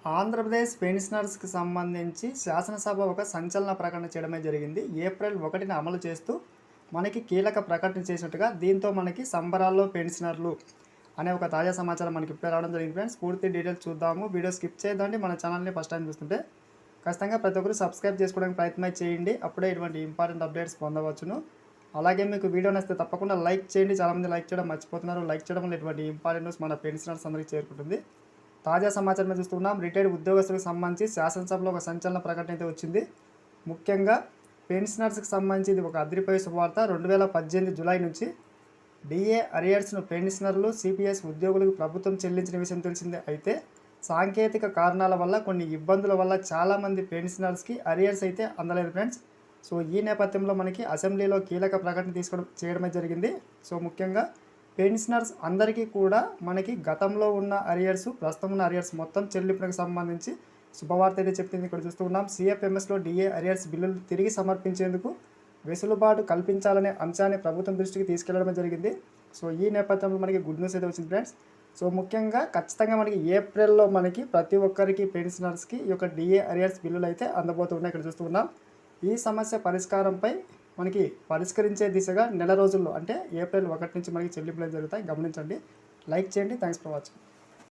ఆంధ్రప్రదేశ్ పెన్షనర్స్కి సంబంధించి శాసనసభ ఒక సంచలన ప్రకటన చేయడమే జరిగింది. ఏప్రిల్ 1న అమలు చేస్తూ మనకి కీలక ప్రకటన చేసినట్టుగా దీంతో మనకి సంబరాల్లో పెన్షనర్లు అనే ఒక తాజా సమాచారం మనకి ఇప్పుడే రావడం జరిగింది. ఫ్రెండ్స్, పూర్తి డీటెయిల్స్ చూద్దాము. వీడియో స్కిప్ చేయదండి. మన ఛానల్ని ఫస్ట్ టైం చూస్తుంటే ఖచ్చితంగా ప్రతి ఒక్కరు సబ్స్క్రైబ్ చేసుకోవడానికి ప్రయత్నం చేయండి. అప్పుడే ఇటువంటి ఇంపార్టెంట్ అప్డేట్స్ పొందవచ్చును. అలాగే మీకు వీడియో నచ్చితే తప్పకుండా లైక్ చేయండి. చాలామంది లైక్ చేయడం మర్చిపోతున్నారు. లైక్ చేయడం వల్ల ఇటువంటి ఇంపార్టెంట్ న్యూస్ మన పెన్షనర్స్ అందరికీ చేరుకుంటుంది. తాజా సమాచారం చూస్తున్నాం. రిటైర్డ్ ఉద్యోగస్తులకు సంబంధించి శాసనసభలో ఒక సంచలన ప్రకటన అయితే వచ్చింది. ముఖ్యంగా పెన్షనర్స్కి సంబంధించి ఇది ఒక అదిరిపోయే శుభవార్త. 2018 జూలై నుంచి డిఏ అరియర్స్ను పెన్షనర్లు, సిపిఎస్ ఉద్యోగులకు ప్రభుత్వం చెల్లించిన విషయం తెలిసిందే. అయితే సాంకేతిక కారణాల వల్ల, కొన్ని ఇబ్బందుల వల్ల చాలామంది పెన్షనర్స్కి అరియర్స్ అయితే అందలేదు ఫ్రెండ్స్. సో ఈ నేపథ్యంలో మనకి అసెంబ్లీలో కీలక ప్రకటన చేయడమే జరిగింది. సో ముఖ్యంగా పెన్షనర్స్ అందరికీ కూడా మనకి గతంలో ఉన్న అరియర్స్, ప్రస్తుతం ఉన్న అరియర్స్ మొత్తం చెల్లింపులకు సంబంధించి శుభవార్త అయితే చెప్పింది. ఇక్కడ చూస్తూ ఉన్నాం. సిఎఫ్ఎంఎస్లో డిఏ అరియర్స్ బిల్లులు తిరిగి సమర్పించేందుకు వెసులుబాటు కల్పించాలనే అంశాన్ని ప్రభుత్వం దృష్టికి తీసుకెళ్లడం జరిగింది. సో ఈ నేపథ్యంలో మనకి గుడ్ న్యూస్ అయితే వచ్చింది ఫ్రెండ్స్. సో ముఖ్యంగా ఖచ్చితంగా మనకి ఏప్రిల్లో మనకి ప్రతి ఒక్కరికి పెన్షనర్స్కి ఈ యొక్క డిఏ అరియర్స్ బిల్లులు అయితే అందబోతున్నాయి. ఇక్కడ చూస్తూ ఉన్నాం. ఈ సమస్య పరిష్కారంపై మనకి పరిష్కరించే దిశగా నెల రోజుల్లో, అంటే ఏప్రిల్ 1 నుంచి మనకి చెల్లింపులు జరుగుతాయి. గమనించండి. లైక్ చేయండి. Thanks for watching.